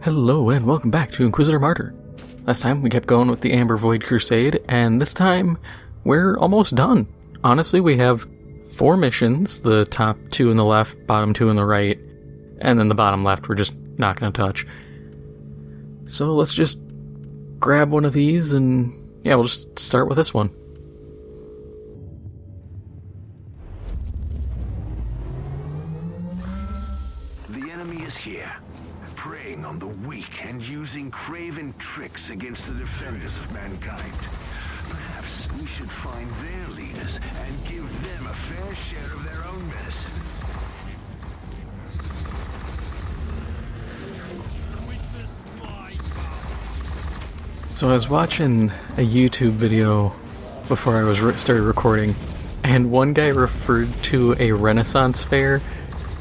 Hello and welcome back to Inquisitor Martyr. Last time we kept going with the Amber Void Crusade, and this time we're almost done. Honestly, we have 4 missions, the top 2 in the left, bottom 2 in the right, and then the bottom left we're just not going to touch. So let's just grab one of these and yeah, we'll just start with this one. The enemy is here, preying on the weak and using craven tricks against the defenders of mankind. Perhaps we should find their leaders and give them a fair share of their own medicine. So I was watching a YouTube video before I started recording, and one guy referred to a Renaissance fair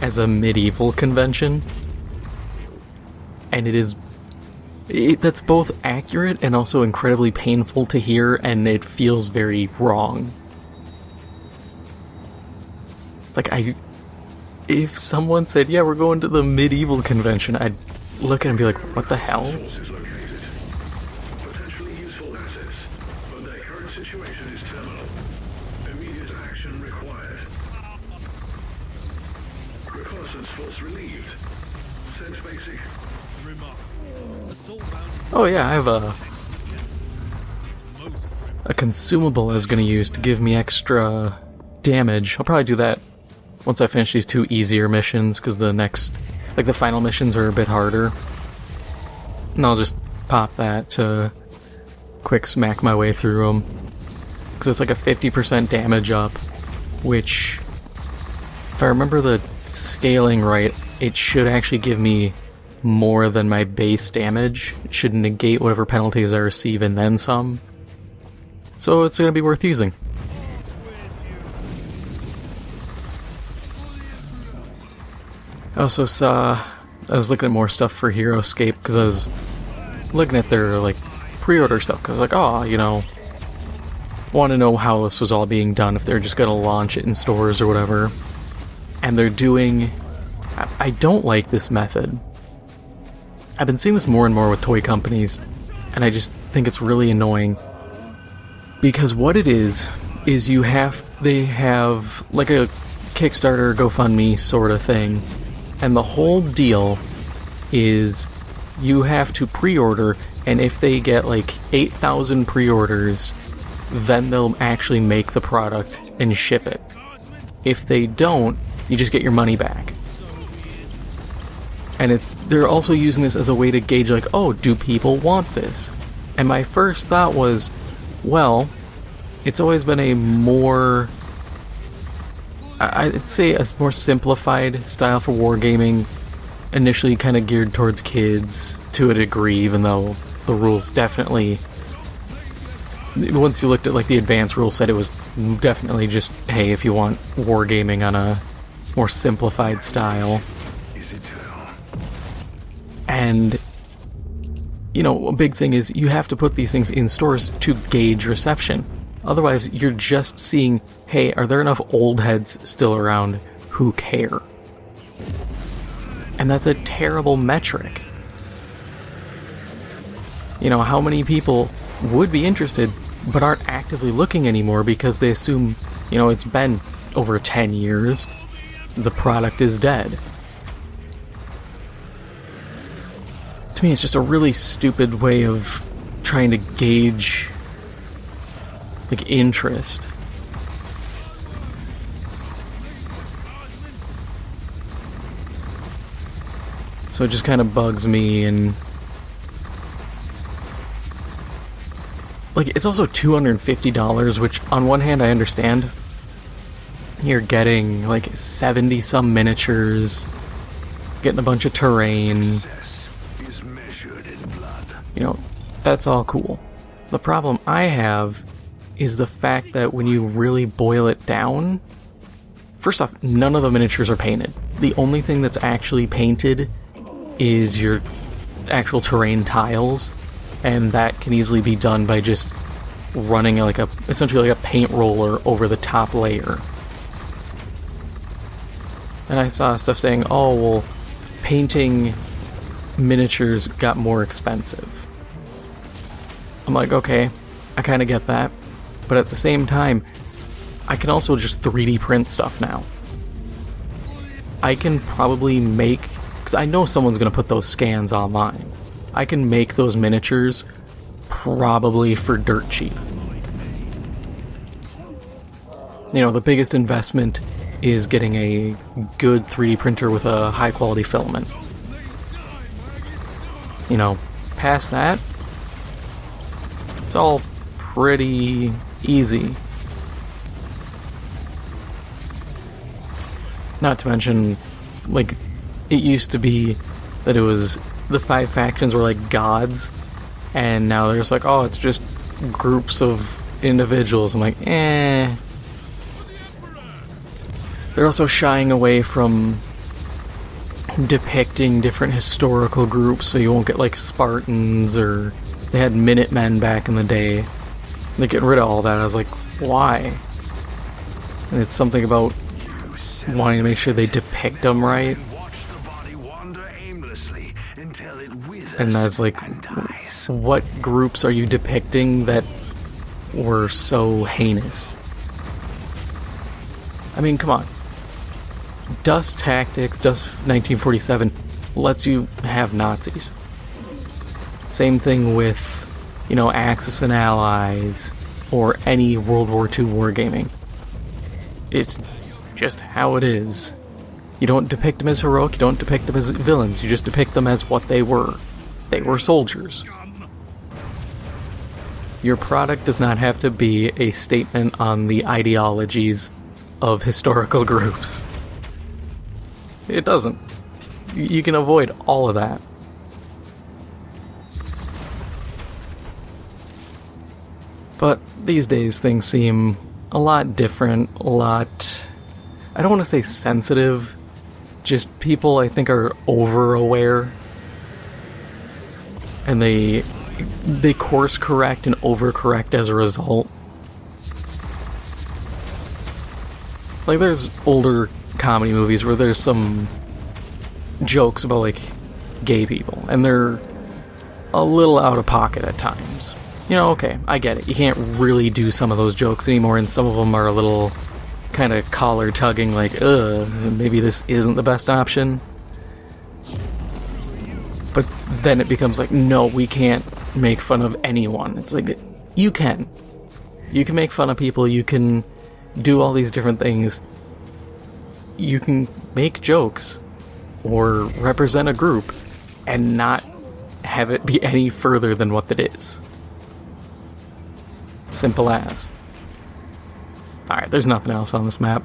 as a medieval convention. And that's both accurate and also incredibly painful to hear, and it feels very wrong. Like, if someone said, yeah, we're going to the medieval convention, I'd look at it and be like, what the hell? Potentially useful assets, but their current situation is terminal. Immediate action required. Reconnaissance force relieved. Sense basic. Oh yeah, I have a consumable I was going to use to give me extra damage. I'll probably do that once I finish these 2 easier missions, because the next, like the final missions are a bit harder. And I'll just pop that to quick smack my way through them. Because it's like a 50% damage up, which, if I remember the scaling right, it should actually give me more than my base damage. It should negate whatever penalties I receive and then some. So it's going to be worth using. I also saw, I was looking at more stuff for HeroScape because I was looking at their like pre-order stuff, because like, oh, you know, want to know how this was all being done, if they're just going to launch it in stores or whatever. And they're doing, I don't like this method. I've been seeing this more and more with toy companies, and I just think it's really annoying. Because what it is they have like a Kickstarter, GoFundMe sort of thing, and the whole deal is you have to pre-order, and if they get like 8,000 pre-orders, then they'll actually make the product and ship it. If they don't, you just get your money back. And they're also using this as a way to gauge, like, oh, do people want this? And my first thought was, well, it's always been a more, I'd say a more simplified style for wargaming, initially kind of geared towards kids to a degree, even though the rules definitely, once you looked at like the advanced rules, said it was definitely just, hey, if you want wargaming on a more simplified style. And, you know, a big thing is you have to put these things in stores to gauge reception. Otherwise, you're just seeing, hey, are there enough old heads still around who care? And that's a terrible metric. You know, how many people would be interested but aren't actively looking anymore because they assume, you know, it's been over 10 years, the product is dead. To me, it's just a really stupid way of trying to gauge like interest. So it just kind of bugs me, and like it's also $250, which on one hand I understand. You're getting like 70 some miniatures, getting a bunch of terrain. You know, that's all cool. The problem I have is the fact that when you really boil it down, first off, none of the miniatures are painted. The only thing that's actually painted is your actual terrain tiles, and that can easily be done by just running like essentially like a paint roller over the top layer. And I saw stuff saying, oh, well, painting miniatures got more expensive. I'm like, okay, I kind of get that. But at the same time, I can also just 3D print stuff now. I can probably make, because I know someone's going to put those scans online. I can make those miniatures probably for dirt cheap. You know, the biggest investment is getting a good 3D printer with a high quality filament. You know, past that, it's all pretty easy. Not to mention, like, it used to be that it was the 5 factions were like gods, and now they're just like, oh, it's just groups of individuals. I'm like, eh. They're also shying away from depicting different historical groups, so you won't get like Spartans, or they had Minutemen back in the day. They're getting rid of all that. I was like, why? And it's something about wanting to make sure they depict them right. And I was like, what groups are you depicting that were so heinous? I mean, come on. Dust Tactics, Dust 1947 lets you have Nazis. Same thing with, you know, Axis and Allies, or any World War II wargaming. It's just how it is. You don't depict them as heroic, you don't depict them as villains, you just depict them as what they were. They were soldiers. Your product does not have to be a statement on the ideologies of historical groups. It doesn't. You can avoid all of that. But these days things seem a lot different, a lot, I don't want to say sensitive, just people I think are over-aware. And they course correct and overcorrect as a result. Like, there's older comedy movies where there's some jokes about, like, gay people, and they're a little out of pocket at times. You know, okay, I get it. You can't really do some of those jokes anymore, and some of them are a little kind of collar-tugging, like, maybe this isn't the best option. But then it becomes like, no, we can't make fun of anyone. It's like, you can. You can make fun of people, you can do all these different things. You can make jokes or represent a group and not have it be any further than what it is. Simple as. Alright, there's nothing else on this map.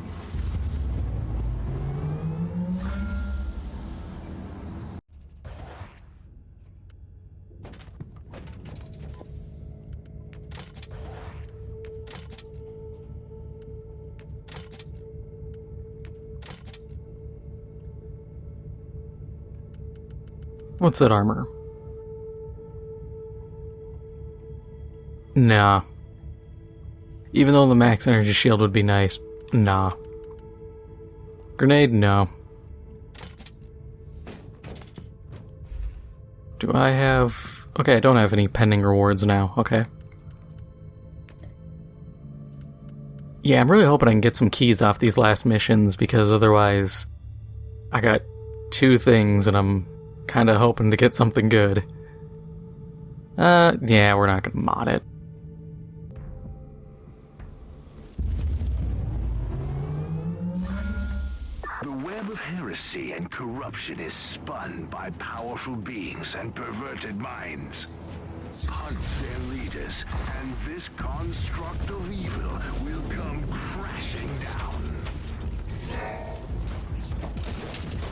What's that armor? Nah. Even though the max energy shield would be nice, nah. Grenade, no. Do I have... Okay, I don't have any pending rewards now, okay. Yeah, I'm really hoping I can get some keys off these last missions, because otherwise I got 2 things and I'm kind of hoping to get something good. Yeah, we're not gonna mod it. The web of heresy and corruption is spun by powerful beings and perverted minds. Hunt their leaders, and this construct of evil will come crashing down.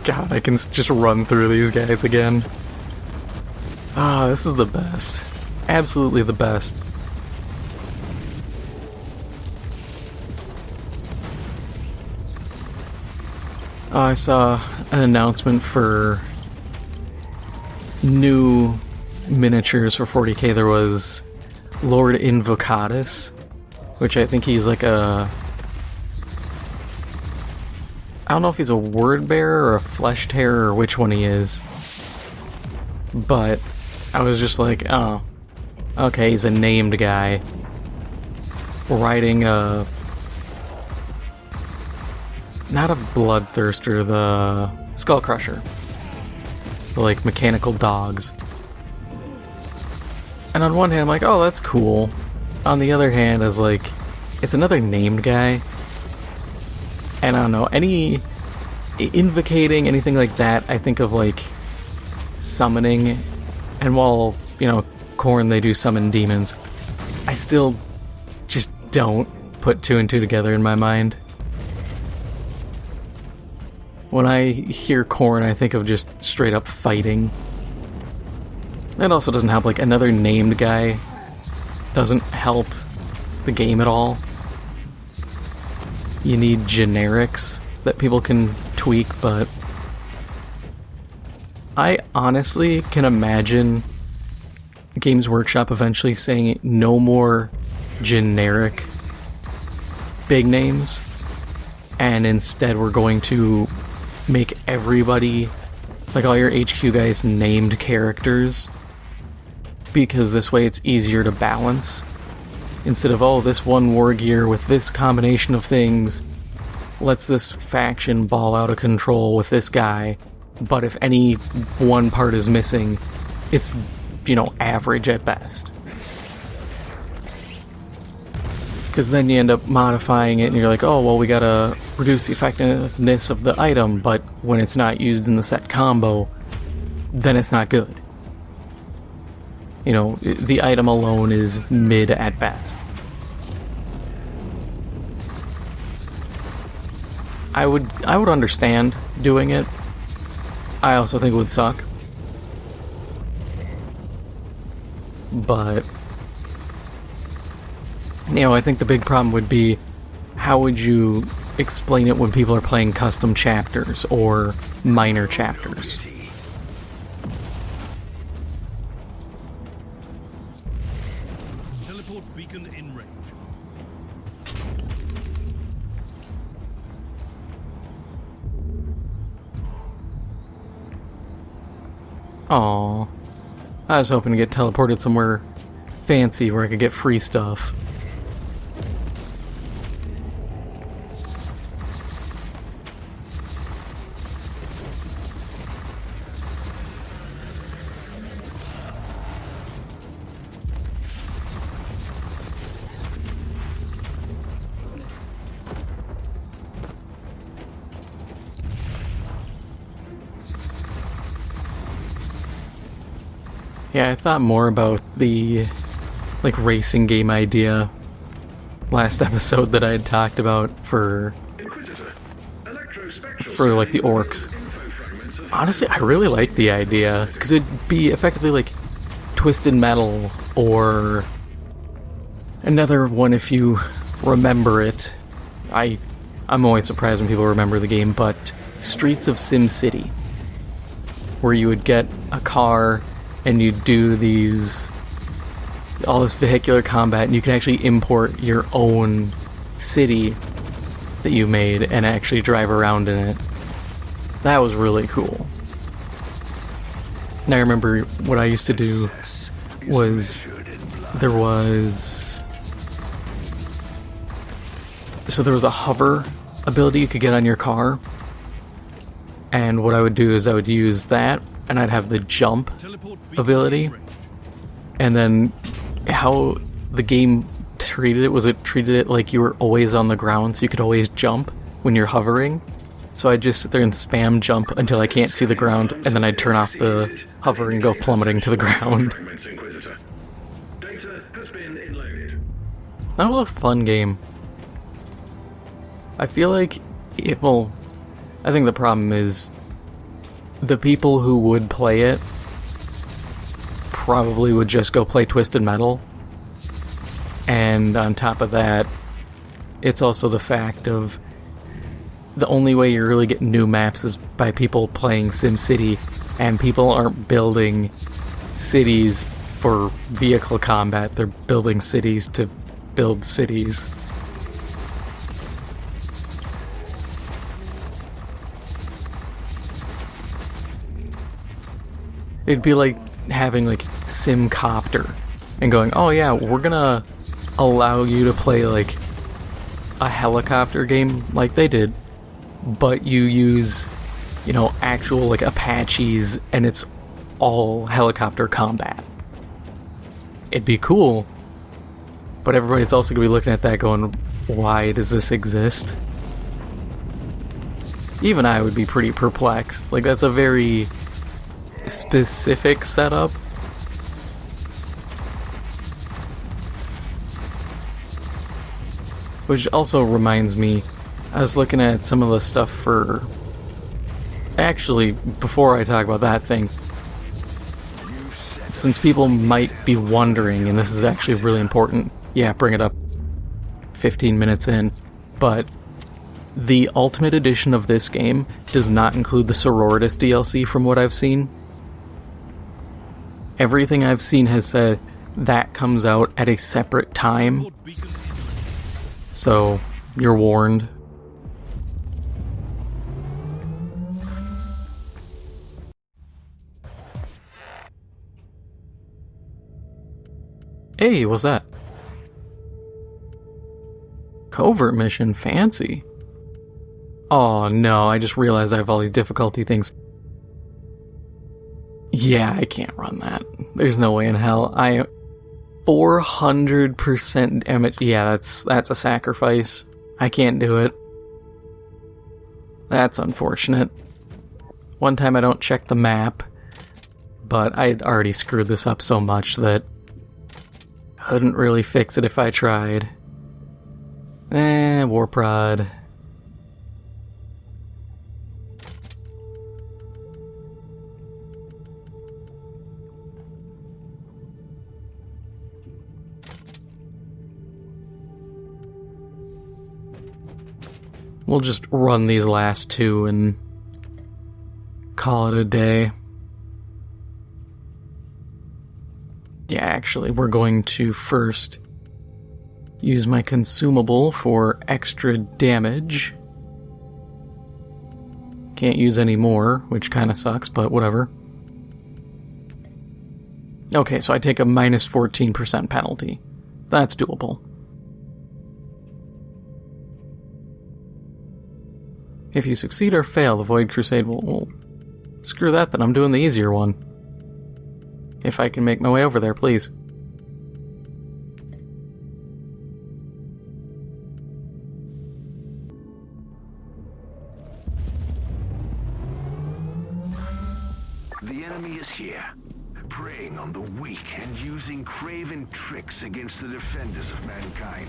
God, I can just run through these guys again. Ah, this is the best. Absolutely the best. Oh, I saw an announcement for new miniatures for 40k. There was Lord Invocatus, which I think he's like a... I don't know if he's a word bearer or a flesh tearer or which one he is. But I was just like, oh, okay, he's a named guy riding a... not a bloodthirster, the skull crusher. The, like, mechanical dogs. And on one hand, I'm like, oh, that's cool. On the other hand, I was like, it's another named guy. And I don't know, any invocating, anything like that, I think of, like, summoning. And while, you know, Khorne, they do summon demons, I still just don't put two and two together in my mind. When I hear Khorne, I think of just straight up fighting. It also doesn't help, like, another named guy doesn't help the game at all. You need generics that people can tweak, but I honestly can imagine Games Workshop eventually saying no more generic big names, and instead we're going to make everybody, like all your HQ guys, named characters, because this way it's easier to balance. Instead of, oh, this one war gear with this combination of things lets this faction ball out of control with this guy, but if any one part is missing, it's, you know, average at best. Because then you end up modifying it and you're like, oh, well, we gotta reduce the effectiveness of the item, but when it's not used in the set combo, then it's not good. You know, the item alone is mid at best. I would understand doing it. I also think it would suck. But, you know, I think the big problem would be, how would you explain it when people are playing custom chapters or minor chapters? Teleport beacon in range. Aww. I was hoping to get teleported somewhere fancy where I could get free stuff. Yeah, I thought more about the, like, racing game idea last episode that I had talked about for Inquisitor. like, the orcs. Honestly, I really like the idea, because it'd be effectively like Twisted Metal, or another one if you remember it. I'm always surprised when people remember the game, but Streets of Sim City, where you would get a car and you do all this vehicular combat, and you can actually import your own city that you made and actually drive around in it. That was really cool. And I remember what I used to do was, there was a hover ability you could get on your car, and what I would do is I would use that, and I'd have the jump ability, and then how the game treated it was, it treated it like you were always on the ground, so you could always jump when you're hovering. So I'd just sit there and spam jump until I can't see the ground, and then I'd turn off the hover and go plummeting to the ground. That was a fun game. I feel like I think the problem is the people who would play it probably would just go play Twisted Metal. And on top of that, it's also the fact of the only way you're really getting new maps is by people playing SimCity, and people aren't building cities for vehicle combat, they're building cities to build cities. It'd be like having like Simcopter and going, oh yeah, we're gonna allow you to play like a helicopter game like they did, but you use, you know, actual like Apaches and it's all helicopter combat. It'd be cool, but everybody's also gonna be looking at that going, why does this exist? Even I would be pretty perplexed. Like, that's a very specific setup. Which also reminds me, I was looking at some of the stuff for... Actually, before I talk about that thing, since people might be wondering, and this is actually really important, yeah, bring it up 15 minutes in, but the Ultimate Edition of this game does not include the Sororitas DLC from what I've seen. Everything I've seen has said that comes out at a separate time. So, you're warned. Hey, what's that? Covert mission, fancy. Oh no, I just realized I have all these difficulty things. Yeah, I can't run that. There's no way in hell. 400% damage. Yeah, that's a sacrifice. I can't do it. That's unfortunate. One time I don't check the map, but I'd already screwed this up so much that couldn't really fix it if I tried. Warp Rod. We'll just run these last two and call it a day. Yeah, actually, we're going to first use my consumable for extra damage. Can't use any more, which kind of sucks, but whatever. Okay, so I take a minus 14% penalty. That's doable. If you succeed or fail, the Void Crusade will... Screw that, then I'm doing the easier one. If I can make my way over there, please. The enemy is here, preying on the weak and using craven tricks against the defenders of mankind.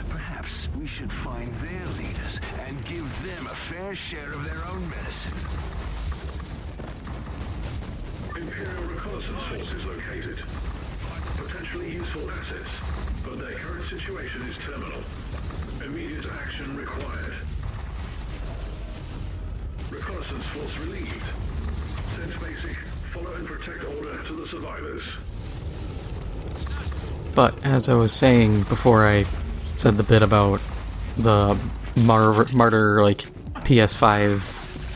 Perhaps we should find their leaders and give them a fair share of their own medicine. Imperial reconnaissance forces located. Potentially useful assets, but their current situation is terminal. Immediate action required. Reconnaissance force relieved. Send basic. Follow and protect order to the survivors. But, as I was saying before I said the bit about the Martyr, like, PS5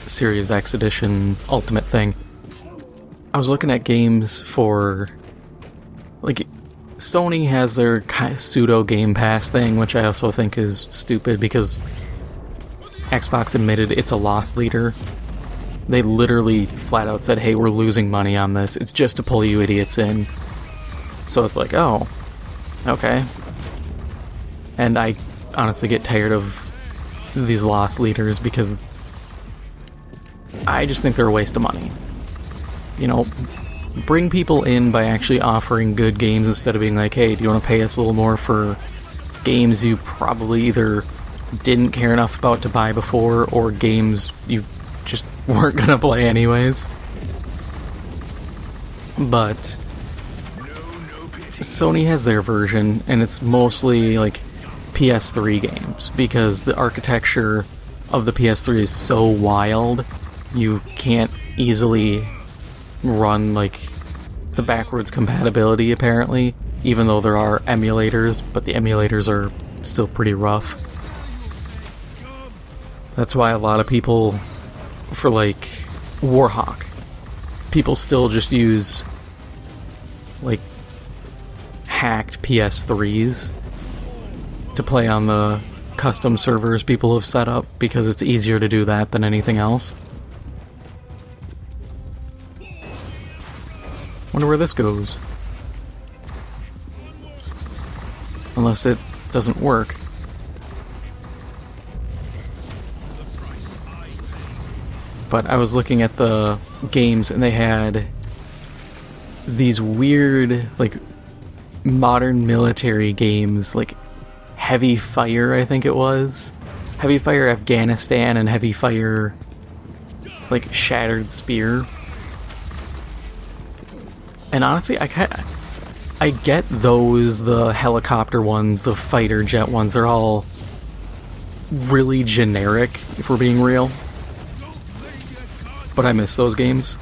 Series X Edition Ultimate thing, I was looking at games for, like, Sony has their pseudo Game Pass thing, which I also think is stupid because Xbox admitted it's a loss leader. They literally flat out said, hey, we're losing money on this. It's just to pull you idiots in. So it's like, oh, okay. And I honestly get tired of these loss leaders because I just think they're a waste of money. You know, bring people in by actually offering good games instead of being like, hey, do you want to pay us a little more for games you probably either didn't care enough about to buy before or games you just weren't gonna play anyways. But Sony has their version, and it's mostly like PS3 games because the architecture of the PS3 is so wild, you can't easily run like the backwards compatibility apparently, even though there are emulators, but the emulators are still pretty rough. That's why a lot of people, for like Warhawk, people still just use, like, hacked PS3s to play on the custom servers people have set up, because it's easier to do that than anything else. Wonder where this goes. Unless it doesn't work. But I was looking at the games and they had these weird, like, modern military games, like Heavy Fire, I think it was. Heavy Fire Afghanistan and Heavy Fire, like, Shattered Spear. And honestly, I get those, the helicopter ones, the fighter jet ones, they're all really generic, if we're being real. But I miss those games.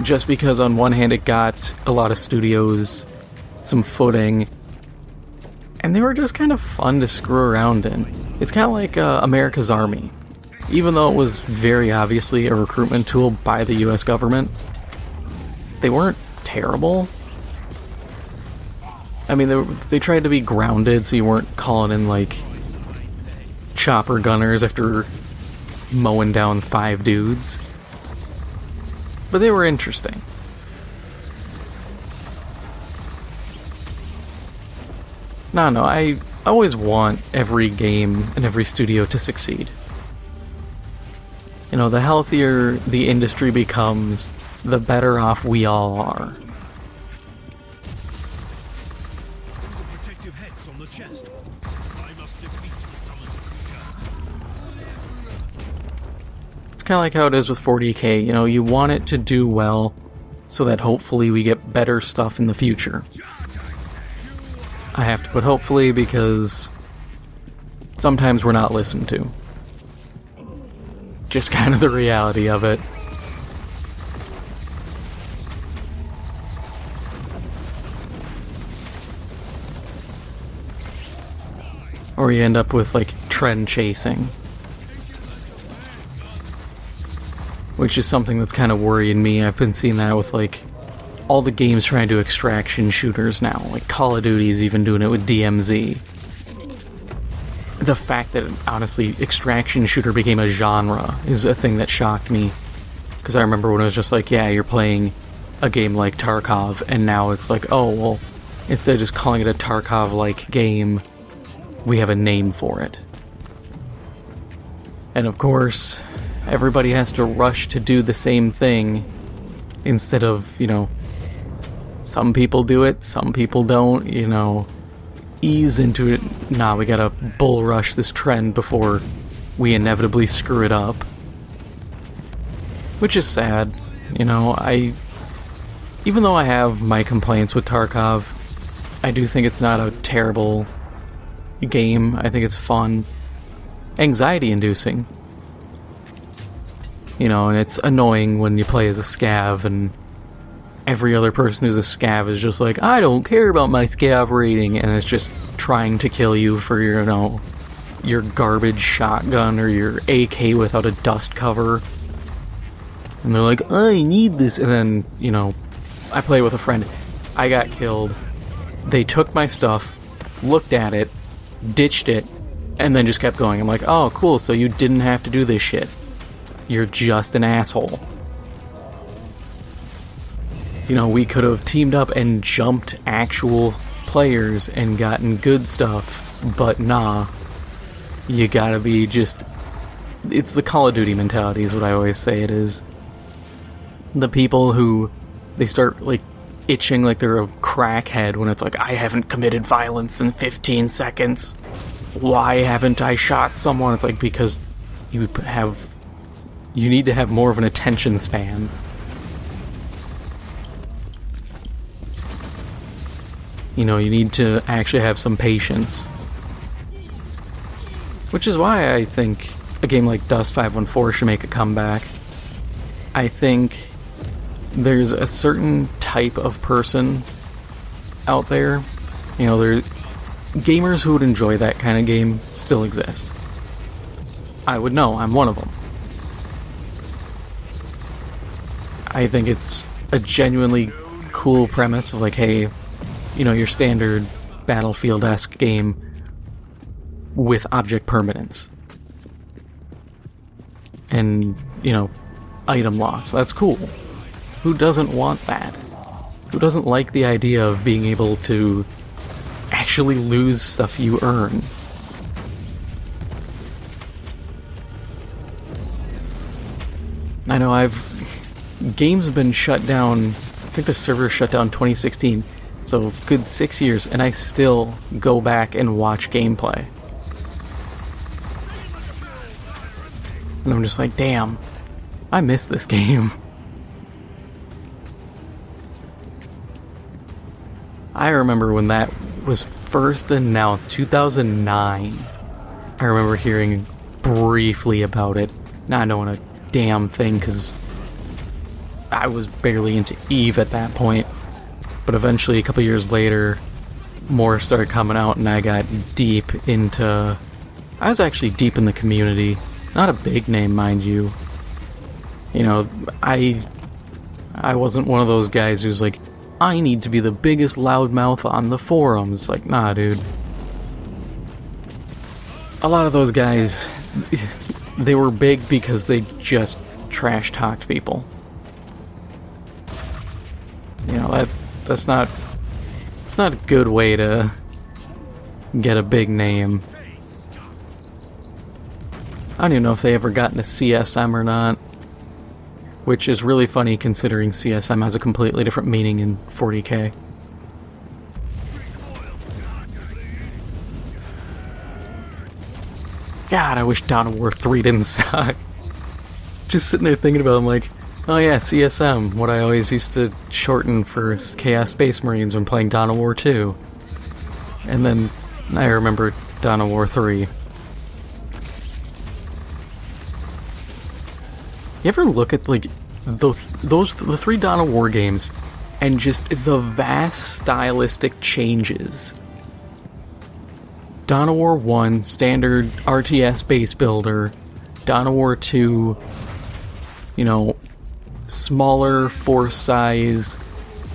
Just because on one hand it got a lot of studios some footing, and they were just kind of fun to screw around in. It's kind of like America's Army. Even though it was very obviously a recruitment tool by the US government, they weren't terrible. I mean, they tried to be grounded, so you weren't calling in, like, chopper gunners after mowing down 5 dudes. But they were interesting. No, I always want every game and every studio to succeed. You know, the healthier the industry becomes, the better off we all are. It's kind of like how it is with 40K, you know, you want it to do well so that hopefully we get better stuff in the future. I have to put hopefully because sometimes we're not listened to. Just kind of the reality of it. Or you end up with, like, trend chasing. Which is something that's kind of worrying me. I've been seeing that with, like, all the games trying to do extraction shooters now. Like, Call of Duty's even doing it with DMZ. The fact that, honestly, extraction shooter became a genre is a thing that shocked me. Because I remember when it was just like, yeah, you're playing a game like Tarkov, and now it's like, oh, well, instead of just calling it a Tarkov-like game, we have a name for it. And of course, everybody has to rush to do the same thing instead of, you know, some people do it, some people don't, you know, ease into it. Nah, we gotta bull rush this trend before we inevitably screw it up. Which is sad, you know. Even though I have my complaints with Tarkov, I do think it's not a terrible game. I think it's fun. Anxiety-inducing. You know, and it's annoying when you play as a scav and every other person who's a scav is just like, I don't care about my scav rating, and it's just trying to kill you for your, you know, your garbage shotgun or your AK without a dust cover. And they're like, I need this, and then, you know, I play with a friend. I got killed. They took my stuff, looked at it, ditched it, and then just kept going. I'm like, oh, cool, so you didn't have to do this shit. You're just an asshole. You know, we could have teamed up and jumped actual players and gotten good stuff, but nah. You gotta be just... It's the Call of Duty mentality is what I always say it is. The people who, they start, like, itching like they're a crackhead when it's like, I haven't committed violence in 15 seconds. Why haven't I shot someone? It's like, because you need to have more of an attention span. You know, you need to actually have some patience. Which is why I think a game like Dust 514 should make a comeback. I think there's a certain type of person out there, you know, gamers who would enjoy that kind of game still exist. I would know, I'm one of them. I think it's a genuinely cool premise of like, hey, you know, your standard Battlefield-esque game with object permanence. And, you know, item loss. That's cool. Who doesn't want that? Who doesn't like the idea of being able to actually lose stuff you earn? I know games have been shut down. I think the server shut down 2016, so good 6 years, and I still go back and watch gameplay. And I'm just like, damn, I miss this game. I remember when that was first announced, 2009. I remember hearing briefly about it, not knowing a damn thing, because I was barely into EVE at that point. But eventually, a couple years later, more started coming out, and I got deep into... I was actually deep in the community. Not a big name, mind you. You know, I wasn't one of those guys who's like, I need to be the biggest loudmouth on the forums. Like, nah, dude. A lot of those guys, they were big because they just trash-talked people. You know, that's not... It's not a good way to get a big name. I don't even know if they ever got into CSM or not. Which is really funny considering CSM has a completely different meaning in 40K. God, I wish Dawn of War 3 didn't suck. Just sitting there thinking about it, I'm like, oh yeah, CSM, what I always used to shorten for Chaos Space Marines when playing Dawn of War 2. And then I remember Dawn of War 3. You ever look at, like, the three Dawn of War games and just the vast stylistic changes? Dawn of War 1, standard RTS base builder. Dawn of War 2, you know, smaller force size,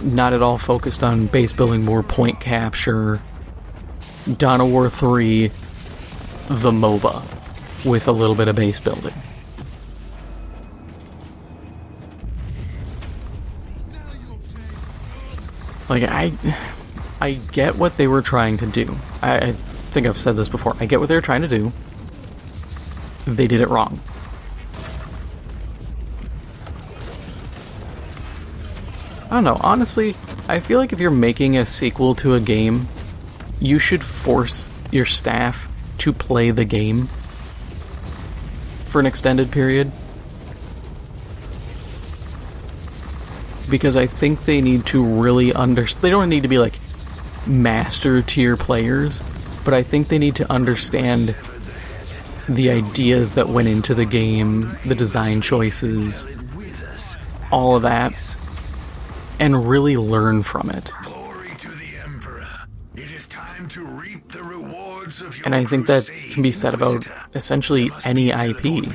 not at all focused on base building, more point capture. Dawn of War 3, the MOBA, with a little bit of base building. Like, I get what they were trying to do. I think I've said this before. I get what they were trying to do. They did it wrong. I don't know. Honestly, I feel like if you're making a sequel to a game, you should force your staff to play the game for an extended period. Because I think they need to really understand... They don't need to be, like, master tier players, but I think they need to understand the ideas that went into the game, the design choices, all of that, and really learn from it. Glory to the Emperor. It is time to reap the rewards of your And I think that crusade, can be said about Inquisitor. essentially any IP.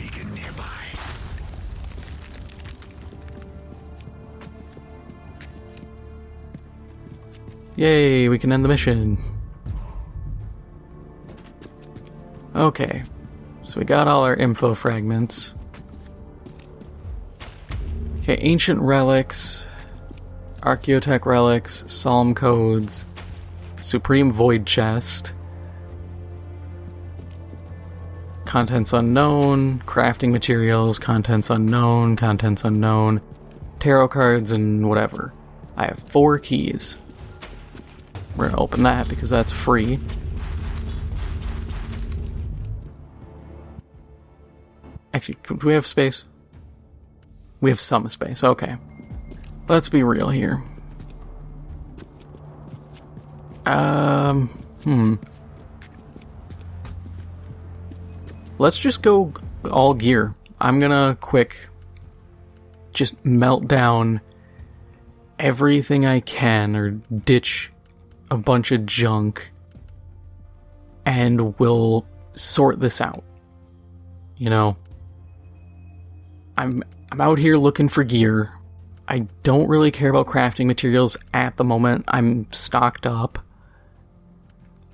Yay, we can end the mission. Okay, so we got all our info fragments. Okay, ancient relics, archaeotech relics, psalm codes, supreme void chest, contents unknown, crafting materials, contents unknown, tarot cards, and whatever. I have 4 keys. We're gonna open that because that's free. Actually, do we have space? We have some space, okay. Let's be real here. Let's just go all gear. I'm gonna quick just melt down everything I can, or ditch a bunch of junk, and we'll sort this out. You know, I'm out here looking for gear. I don't really care about crafting materials at the moment. I'm stocked up.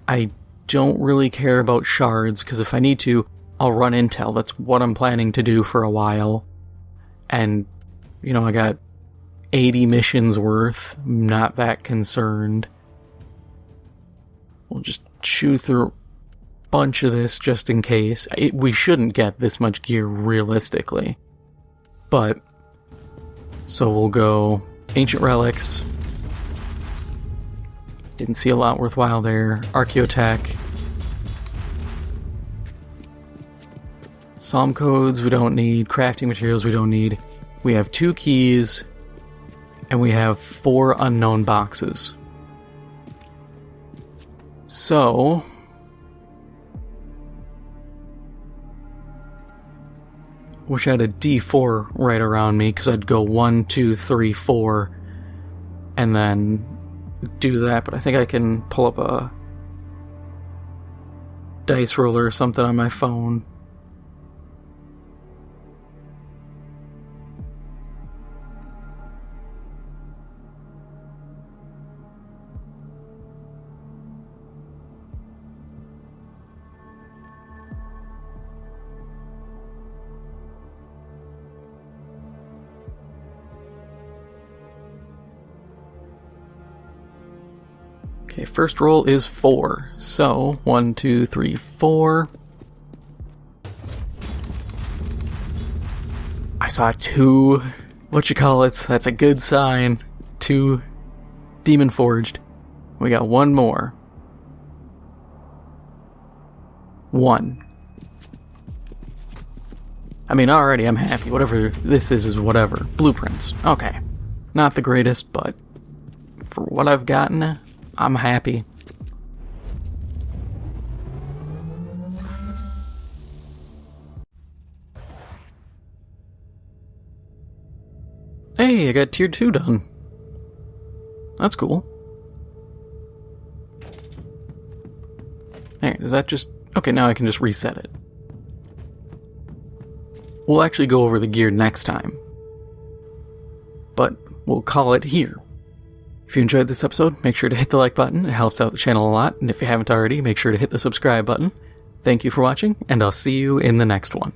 I don't really care about shards, because if I need to, I'll run intel. That's what I'm planning to do for a while. And, you know, I got 80 missions worth. I'm not that concerned. We'll just chew through a bunch of this just in case. We shouldn't get this much gear realistically. But, so we'll go Ancient Relics. Didn't see a lot worthwhile there. Archaeotech. Psalm codes we don't need. Crafting materials we don't need. We have 2 keys. And we have 4 unknown boxes. So... wish I had a D4 right around me, because I'd go 1, 2, 3, 4, and then do that, but I think I can pull up a dice roller or something on my phone. Okay, first roll is 4. So, 1, 2, 3, 4. I saw 2. That's a good sign. 2 Demon Forged. We got 1 more. 1. I mean, already I'm happy. Whatever this is whatever. Blueprints. Okay. Not the greatest, but for what I've gotten, I'm happy. Hey, I got tier 2 done. That's cool. Hey, is that just... okay, now I can just reset it. We'll actually go over the gear next time. But we'll call it here. If you enjoyed this episode, make sure to hit the like button. It helps out the channel a lot. And if you haven't already, make sure to hit the subscribe button. Thank you for watching, and I'll see you in the next one.